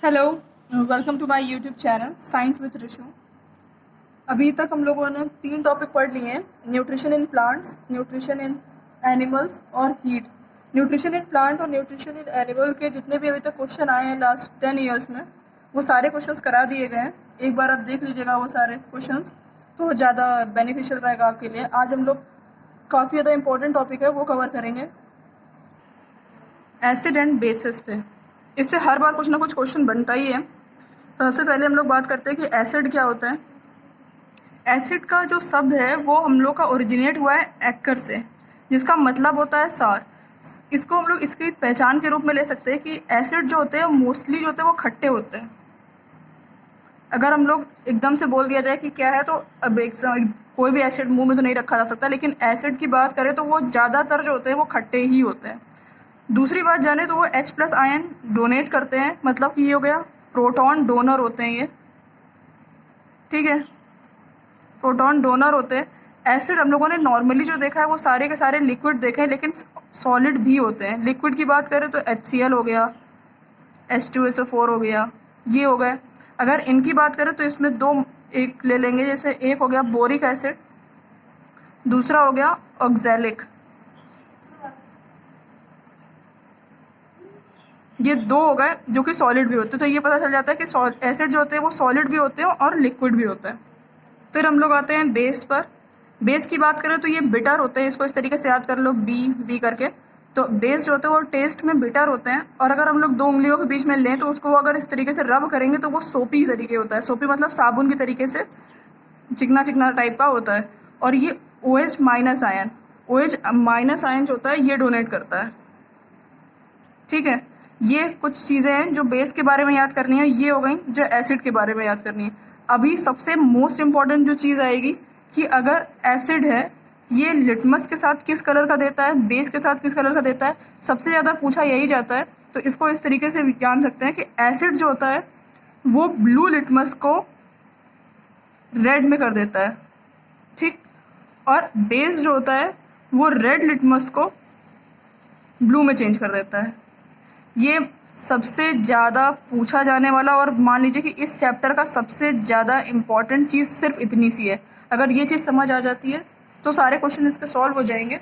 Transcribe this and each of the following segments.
Hello, welcome to my YouTube channel science with Rishu. अभी तक हम लोगों ने 3 टॉपिक पढ़ लिए हैं। Nutrition in plants, nutrition in animals और हीट। न्यूट्रिशन इन प्लांट और न्यूट्रिशन इन एनिमल के जितने भी अभी तक क्वेश्चन आए हैं लास्ट 10 ईयर्स में, वो सारे क्वेश्चंस करा दिए गए हैं। एक बार आप देख लीजिएगा वो सारे क्वेश्चंस, तो ज़्यादा बेनिफिशियल रहेगा आपके लिए। आज हम लोग काफ़ी ज़्यादा इंपॉर्टेंट टॉपिक है वो कवर करेंगे, एसिड एंड बेसिस पे। इससे हर बार कुछ ना कुछ क्वेश्चन बनता ही है। तो सबसे पहले हम लोग बात करते हैं कि एसिड क्या होता है। एसिड का जो शब्द है वो हम लोग का ओरिजिनेट हुआ है एक्कर से, जिसका मतलब होता है सार। इसको हम लोग इसकी पहचान के रूप में ले सकते हैं कि एसिड जो होते हैं मोस्टली जो होते हैं वो खट्टे होते हैं। अगर हम लोग एकदम से बोल दिया जाए कि क्या है, तो अब कोई भी एसिड मुंह में तो नहीं रखा जा सकता, लेकिन एसिड की बात करें तो वो ज़्यादातर जो होते हैं वो खट्टे ही होते हैं। दूसरी बात जाने तो वो H+ आयन डोनेट करते हैं, मतलब कि ये हो गया प्रोटॉन डोनर होते हैं ये, ठीक है, प्रोटॉन डोनर होते हैं। एसिड हम लोगों ने नॉर्मली जो देखा है वो सारे के सारे लिक्विड देखे हैं, लेकिन सॉलिड भी होते हैं। लिक्विड की बात करें तो HCl हो गया, H2SO4 हो गया, ये हो गए। अगर इनकी बात करें तो इसमें दो एक ले लेंगे, जैसे एक हो गया बोरिक एसिड, दूसरा हो गया ऑक्सैलिक। ये दो हो गए जो कि सॉलिड भी होते हैं। तो ये पता चल जाता है कि एसिड जो होते हैं वो सॉलिड भी होते हैं और लिक्विड भी होता है। फिर हम लोग आते हैं बेस पर। बेस की बात करें तो ये बिटर होते हैं, इसको इस तरीके से याद कर लो, बी करके। तो बेस जो होते हैं वो टेस्ट में बिटर होते हैं, और अगर हम लोग 2 उंगलियों के बीच में लें तो उसको अगर इस तरीके से रब करेंगे तो वो सोपी तरीके होता है। सोपी मतलब साबुन की तरीके से चिकना चिकना टाइप का होता है। और ये OH- आयन, OH- आयन जो होता है ये डोनेट करता है, ठीक है। ये कुछ चीज़ें हैं जो बेस के बारे में याद करनी है, ये हो गई जो एसिड के बारे में याद करनी है। अभी सबसे मोस्ट इम्पॉर्टेंट जो चीज़ आएगी कि अगर एसिड है ये लिटमस के साथ किस कलर का देता है, बेस के साथ किस कलर का देता है, सबसे ज़्यादा पूछा यही जाता है। तो इसको इस तरीके से जान सकते हैं कि एसिड जो होता है वो ब्लू लिटमस को रेड में कर देता है, ठीक, और बेस जो होता है वो रेड लिटमस को ब्लू में चेंज कर देता है। ये सबसे ज़्यादा पूछा जाने वाला, और मान लीजिए कि इस चैप्टर का सबसे ज़्यादा इम्पॉर्टेंट चीज़ सिर्फ इतनी सी है। अगर ये चीज़ समझ आ जाती है तो सारे क्वेश्चन इसके सॉल्व हो जाएंगे।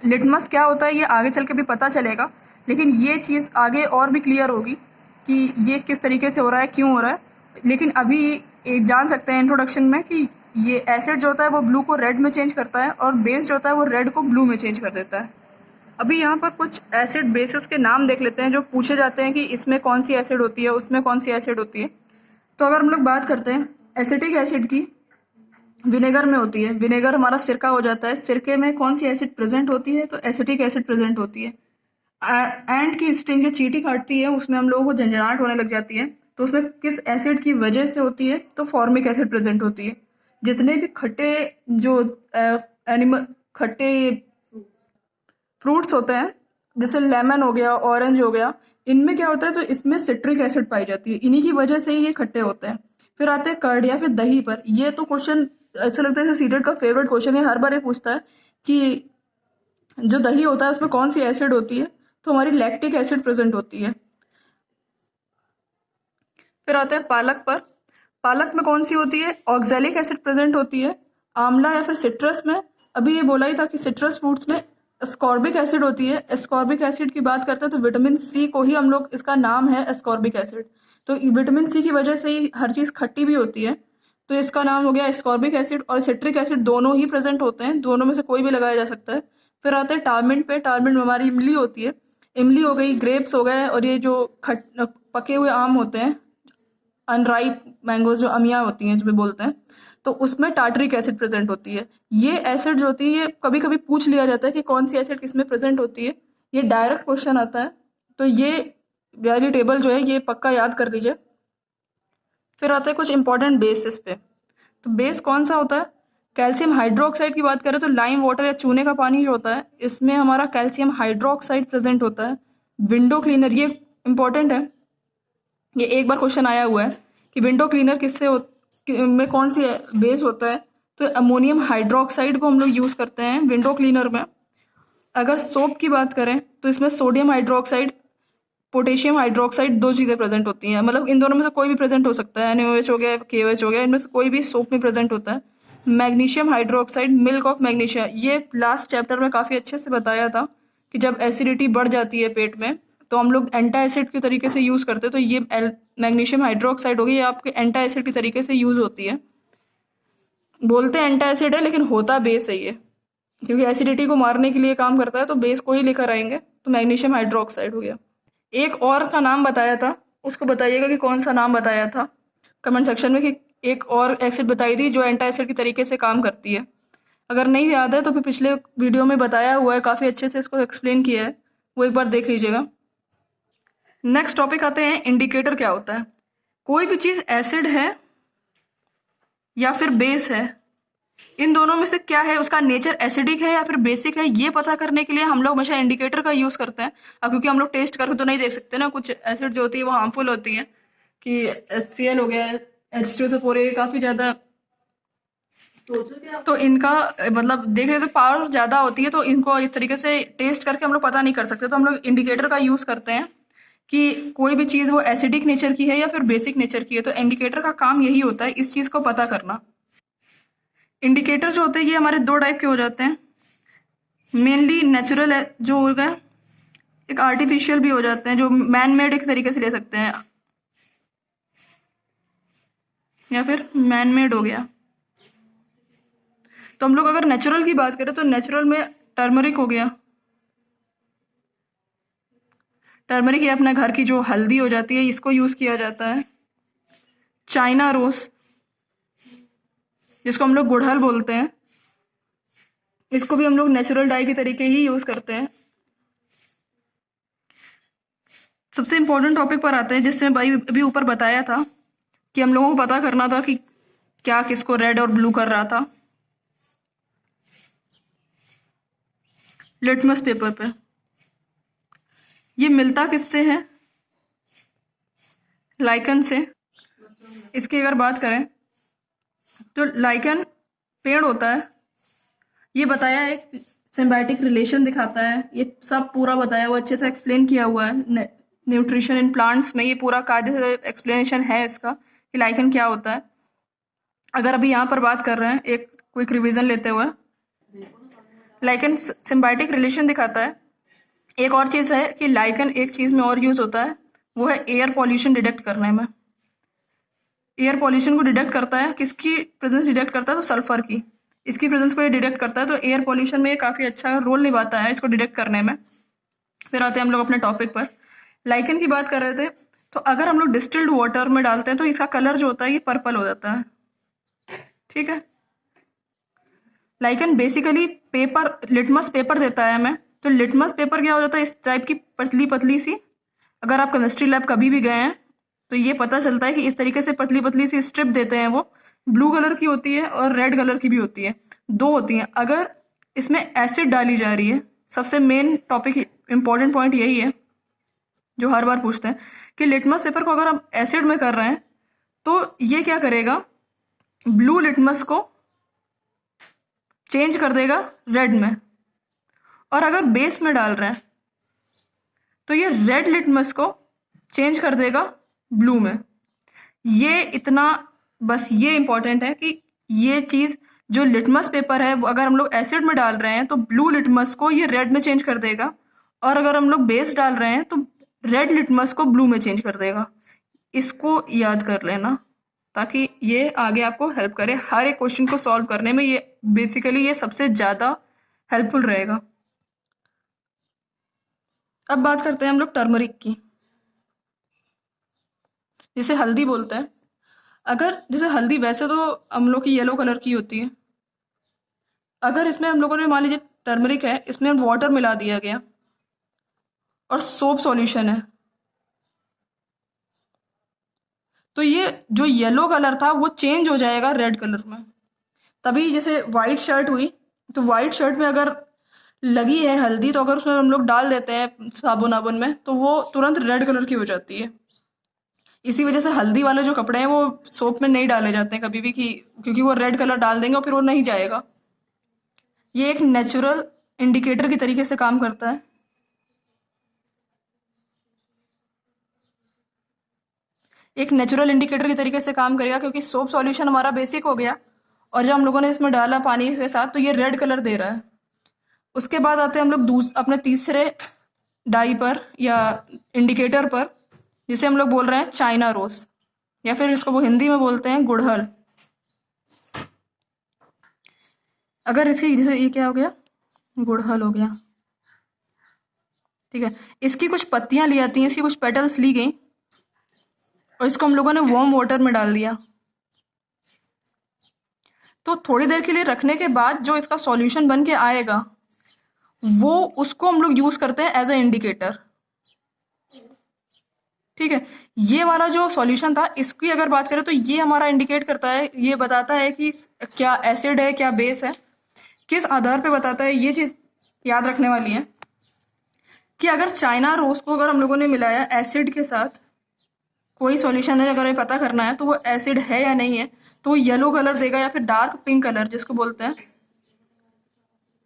लिटमस क्या होता है ये आगे चल के भी पता चलेगा, लेकिन ये चीज़ आगे और भी क्लियर होगी कि ये किस तरीके से हो रहा है, क्यों हो रहा है। लेकिन अभी एक जान सकते हैं इंट्रोडक्शन में कि ये एसिड जो होता है वो ब्लू को रेड में चेंज करता है, और बेस जो होता है वो रेड को ब्लू में चेंज कर देता है। अभी यहाँ पर कुछ एसिड बेसिस के नाम देख लेते हैं जो पूछे जाते हैं कि इसमें कौन सी एसिड होती है, उसमें कौन सी एसिड होती है। तो अगर हम लोग बात करते हैं एसिटिक एसिड की, विनेगर में होती है। विनेगर हमारा सिरका हो जाता है। सिरके में कौन सी एसिड प्रेजेंट होती है, तो एसिटिक एसिड प्रेजेंट होती है। एंट की स्टिंग जो चींटी काटती है उसमें हम लोगों को झंझनाहट होने लग जाती है, तो उसमें किस एसिड की वजह से होती है, तो फॉर्मिक एसिड प्रेजेंट होती है। जितने भी खट्टे जो एनिमल खट्टे फ्रूट्स होते हैं, जैसे लेमन हो गया, ऑरेंज हो गया, इनमें क्या होता है, तो इसमें सिट्रिक एसिड पाई जाती है। इन्हीं की वजह से ही ये खट्टे होते हैं। फिर आते हैं कर्ड या फिर दही पर। ये तो क्वेश्चन ऐसा लगता है सीटेट का फेवरेट क्वेश्चन है, हर बार ये पूछता है कि जो दही होता है उसमें कौन सी एसिड होती है, तो हमारी लैक्टिक एसिड प्रेजेंट होती है। फिर आते हैं पालक पर। पालक में कौन सी होती है, ऑक्सैलिक एसिड प्रेजेंट होती है। आंवला या फिर सिट्रस में, अभी ये बोला ही था कि सिट्रस फ्रूट्स में एस्कॉर्बिक एसिड होती है। एस्कॉर्बिक एसिड की बात करते हैं तो विटामिन सी को ही हम लोग, इसका नाम है एस्कॉर्बिक एसिड। तो विटामिन सी की वजह से ही हर चीज़ खट्टी भी होती है, तो इसका नाम हो गया एस्कॉर्बिक एसिड। और सिट्रिक एसिड दोनों ही प्रेजेंट होते हैं, दोनों में से कोई भी लगाया जा सकता है। फिर आते हैं टालमेंट पे। टालमेंट में हमारी इमली होती है। इमली हो गई, ग्रेप्स हो गए, और ये जो पके हुए आम होते हैं, अनराइप मैंगोज जो अमिया होती हैं जो भी बोलते हैं, तो उसमें टार्टरिक एसिड प्रेजेंट होती है। ये एसिड जो होती है ये कभी कभी पूछ लिया जाता है कि कौन सी एसिड किसमें प्रेजेंट होती है, ये डायरेक्ट क्वेश्चन आता है। तो ये वाली टेबल जो है ये पक्का याद कर लीजिए। फिर आते हैं कुछ इंपॉर्टेंट बेसिस पे। तो बेस कौन सा होता है, कैल्शियम हाइड्रोक्साइड की बात करें तो लाइम वाटर या चूने का पानी जो होता है इसमें हमारा कैल्शियम हाइड्रोक्साइड प्रेजेंट होता है। विंडो क्लीनर, ये इंपॉर्टेंट है, ये एक बार क्वेश्चन आया हुआ है कि विंडो क्लीनर में कौन सी बेस होता है, तो अमोनियम हाइड्रोक्साइड को हम लोग यूज़ करते हैं विंडो क्लीनर में। अगर सोप की बात करें तो इसमें सोडियम हाइड्रोक्साइड पोटेशियम हाइड्रोक्साइड, दो चीज़ें प्रेजेंट होती हैं, मतलब इन दोनों में से कोई भी प्रेजेंट हो सकता है, NaOH हो गया, KOH हो गया, इनमें से कोई भी सोप में प्रेजेंट होता है। Magnesium hydroxide, milk of magnesia, ये लास्ट चैप्टर में काफ़ी अच्छे से बताया था कि जब एसिडिटी बढ़ जाती है पेट में तो हम लोग एंटा एसिड के तरीके से यूज़ करते हैं। तो ये मैग्नीशियम हाइड्रोक्साइड होगी, ये आपके एंटा एसिड के तरीके से यूज़ होती है। बोलते हैं एंटा एसिड है लेकिन होता बेस है ये, क्योंकि एसिडिटी को मारने के लिए काम करता है, तो बेस को ही लेकर आएंगे। तो मैग्नीशियम हाइड्रोक्साइड हो गया। एक और का नाम बताया था, उसको बताइएगा कि कौन सा नाम बताया था कमेंट सेक्शन में, कि एक और एसिड बताई थी जो एंटा एसिड के तरीके से काम करती है। अगर नहीं याद है तो फिर पिछले वीडियो में बताया हुआ है, काफ़ी अच्छे से इसको एक्सप्लेन किया है, वो एक बार देख लीजिएगा। नेक्स्ट टॉपिक आते हैं, इंडिकेटर क्या होता है। कोई भी चीज़ एसिड है या फिर बेस है, इन दोनों में से क्या है, उसका नेचर एसिडिक है या फिर बेसिक है, ये पता करने के लिए हम लोग हमेशा इंडिकेटर का यूज़ करते हैं। अब क्योंकि हम लोग टेस्ट करके तो नहीं देख सकते ना, कुछ एसिड जो होती है वो हार्मफुल होती है, कि HCl हो गया, H2SO4, ये काफ़ी ज़्यादा, तो इनका मतलब देख रहे तो पावर ज़्यादा होती है, तो इनको इस तरीके से टेस्ट करके हम लोग पता नहीं कर सकते। तो हम लोग इंडिकेटर का यूज़ करते हैं कि कोई भी चीज़ वो एसिडिक नेचर की है या फिर बेसिक नेचर की है। तो इंडिकेटर का काम यही होता है, इस चीज़ को पता करना। इंडिकेटर जो होते हैं ये हमारे दो टाइप के हो जाते हैं, मेनली नेचुरल जो हो गया, एक आर्टिफिशियल भी हो जाते हैं, जो मैन मेड एक तरीके से ले सकते हैं, या फिर मैन मेड हो गया। तो हम लोग अगर नेचुरल की बात करें तो नेचुरल में टर्मरिक हो गया, टर्मरिक ये अपने घर की जो हल्दी हो जाती है, इसको यूज़ किया जाता है। चाइना रोज, जिसको हम लोग गुड़हल बोलते हैं, इसको भी हम लोग नेचुरल डाई के तरीके ही यूज़ करते हैं। सबसे इम्पोर्टेंट टॉपिक पर आते हैं, जिससे भाई अभी ऊपर बताया था कि हम लोगों को पता करना था कि क्या किसको रेड और ब्लू कर रहा था। लिटमस पेपर पे ये मिलता किससे है, लाइकन से। इसकी अगर बात करें तो लाइकन पेड़ होता है, ये बताया है, एक सिम्बायोटिक रिलेशन दिखाता है, ये सब पूरा बताया हुआ, अच्छे से एक्सप्लेन किया हुआ है न्यूट्रिशन इन प्लांट्स में, ये पूरा कायदे से एक्सप्लेनेशन है इसका कि लाइकन क्या होता है। अगर अभी यहाँ पर बात कर रहे हैं, एक क्विक रिवीजन लेते हुए, लाइकन सिम्बायोटिक रिलेशन दिखाता है। एक और चीज़ है कि लाइकन एक चीज़ में और यूज़ होता है, वो है एयर पॉल्यूशन डिटेक्ट करने में। एयर पॉल्यूशन को डिटेक्ट करता है, किसकी प्रेजेंस डिटेक्ट करता है, तो सल्फर की, इसकी प्रेजेंस को ये डिटेक्ट करता है। तो एयर पॉल्यूशन में ये काफ़ी अच्छा रोल निभाता है इसको डिटेक्ट करने में। फिर आते हैं हम लोग अपने टॉपिक पर, लाइकन की बात कर रहे थे। तो अगर हम लोग डिस्टिल्ड वाटर में डालते हैं तो इसका कलर जो होता है ये पर्पल हो जाता है, ठीक है। Lichen basically paper, litmus paper देता है हमें। तो लिटमस पेपर क्या हो जाता है, इस टाइप की पतली पतली सी, अगर आप केमिस्ट्री लैब कभी भी गए हैं तो ये पता चलता है कि इस तरीके से पतली पतली सी स्ट्रिप देते हैं। वो ब्लू कलर की होती है और रेड कलर की भी होती है, दो होती हैं। अगर इसमें एसिड डाली जा रही है, सबसे मेन टॉपिक इंपॉर्टेंट पॉइंट यही है जो हर बार पूछते हैं कि लिटमस पेपर को अगर आप एसिड में कर रहे हैं तो ये क्या करेगा, ब्लू लिटमस को चेंज कर देगा रेड में, और अगर बेस में डाल रहे हैं तो ये रेड लिटमस को चेंज कर देगा ब्लू में। ये इतना बस ये इंपॉर्टेंट है कि ये चीज़ जो लिटमस पेपर है वो अगर हम लोग एसिड में डाल रहे हैं तो ब्लू लिटमस को ये रेड में चेंज कर देगा, और अगर हम लोग बेस डाल रहे हैं तो रेड लिटमस को ब्लू में चेंज कर देगा। इसको याद कर लेना ताकि ये आगे आपको हेल्प करे हर एक क्वेश्चन को सॉल्व करने में। ये बेसिकली ये सबसे ज़्यादा हेल्पफुल रहेगा। अब बात करते हैं हम लोग टर्मरिक की, जिसे हल्दी बोलते हैं। अगर जैसे हल्दी वैसे तो हम लोग की येलो कलर की होती है, अगर इसमें हम लोगों ने मान लीजिए टर्मरिक है, इसमें वाटर मिला दिया गया और सोप सॉल्यूशन है, तो ये जो येलो कलर था वो चेंज हो जाएगा रेड कलर में। तभी जैसे वाइट शर्ट हुई, तो वाइट शर्ट में अगर लगी है हल्दी तो अगर उसमें हम लोग डाल देते हैं साबुन आबुन में तो वो तुरंत रेड कलर की हो जाती है। इसी वजह से हल्दी वाले जो कपड़े हैं वो सोप में नहीं डाले जाते हैं कभी भी, कि क्योंकि वो रेड कलर डाल देंगे और फिर वो नहीं जाएगा। ये एक नेचुरल इंडिकेटर के तरीके से काम करता है। एक नेचुरल इंडिकेटर के तरीके से काम करेगा, क्योंकि सोप सॉल्यूशन हमारा बेसिक हो गया और जब हम लोगों ने इसमें डाला पानी के साथ तो ये रेड कलर दे रहा है। उसके बाद आते हैं हम लोग अपने तीसरे डाई पर या इंडिकेटर पर, जिसे हम लोग बोल रहे हैं चाइना रोज, या फिर इसको वो हिंदी में बोलते हैं गुड़हल। अगर इसकी जैसे ये क्या हो गया, गुड़हल हो गया, ठीक है। इसकी कुछ पत्तियां ली जाती हैं, इसकी कुछ पेटल्स ली गई और इसको हम लोगों ने वार्म वाटर में डाल दिया। तो थोड़ी देर के लिए रखने के बाद जो इसका सॉल्यूशन बन के आएगा वो उसको हम लोग यूज करते हैं एज ए इंडिकेटर, ठीक है। ये वाला जो सॉल्यूशन था इसकी अगर बात करें तो ये हमारा इंडिकेट करता है, ये बताता है कि क्या एसिड है क्या बेस है। किस आधार पे बताता है, ये चीज याद रखने वाली है कि अगर चाइना रोज को अगर हम लोगों ने मिलाया एसिड के साथ, कोई सॉल्यूशन है अगर हमें पता करना है तो वो एसिड है या नहीं है, तो येलो कलर देगा या फिर डार्क पिंक कलर, जिसको बोलते हैं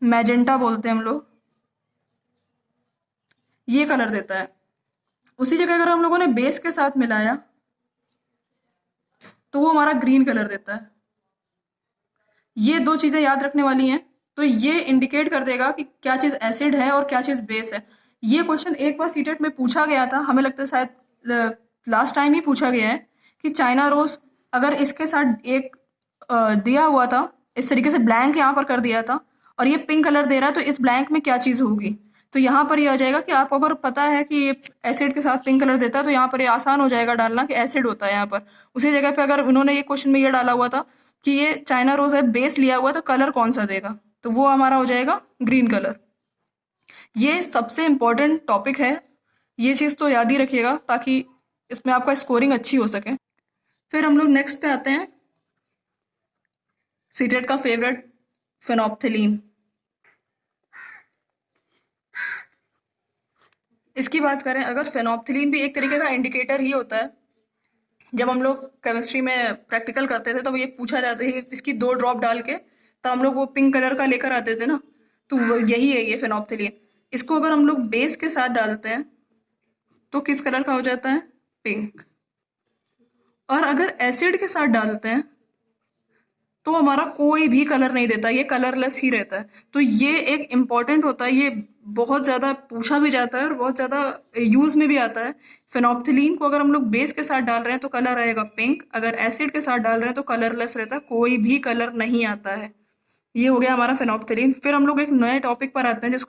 मैजेंटा बोलते हैं हम लोग, ये कलर देता है। उसी जगह अगर हम लोगों ने बेस के साथ मिलाया तो वो हमारा ग्रीन कलर देता है। ये दो चीजें याद रखने वाली हैं, तो ये इंडिकेट कर देगा कि क्या चीज एसिड है और क्या चीज बेस है। ये क्वेश्चन एक बार सीटेट में पूछा गया था, हमें लगता है शायद लास्ट टाइम ही पूछा गया है कि चाइना रोज अगर इसके साथ एक दिया हुआ था, इस तरीके से ब्लैंक यहाँ पर कर दिया था और ये पिंक कलर दे रहा है, तो इस ब्लैंक में क्या चीज होगी। तो यहाँ पर ये आ जाएगा कि आपको अगर पता है कि ये एसिड के साथ पिंक कलर देता है तो यहाँ पर ये आसान हो जाएगा डालना कि एसिड होता है यहाँ पर। उसी जगह पे अगर उन्होंने ये क्वेश्चन में ये डाला हुआ था कि ये चाइना रोज है बेस लिया हुआ तो कलर कौन सा देगा, तो वो हमारा हो जाएगा ग्रीन कलर। ये सबसे इम्पोर्टेंट टॉपिक है, ये चीज तो याद ही रखिएगा ताकि इसमें आपका स्कोरिंग अच्छी हो सके। फिर हम लोग नेक्स्ट पे आते हैं सीटेट का फेवरेट फेनोप्थिलीन। इसकी बात करें अगर, फेनोप्थिलीन भी एक तरीके का इंडिकेटर ही होता है। जब हम लोग केमिस्ट्री में प्रैक्टिकल करते थे तो ये पूछा जाता है इसकी 2 ड्रॉप डाल के, तो हम लोग वो पिंक कलर का लेकर आते थे ना, तो यही है ये फेनोप्थिलीन। इसको अगर हम लोग बेस के साथ डालते हैं तो किस कलर का हो जाता है, पिंक। और अगर एसिड के साथ डालते हैं तो हमारा कोई भी कलर नहीं देता, ये कलरलेस ही रहता है। तो ये एक इम्पॉर्टेंट होता है, ये बहुत ज़्यादा पूछा भी जाता है और बहुत ज़्यादा यूज में भी आता है। फेनोप्थिलीन को अगर हम लोग बेस के साथ डाल रहे हैं तो कलर आएगा पिंक, अगर एसिड के साथ डाल रहे हैं तो कलरलेस रहता है, कोई भी कलर नहीं आता है। ये हो गया हमारा फेनोप्थिलीन। फिर हम लोग एक नए टॉपिक पर आते हैं जिसको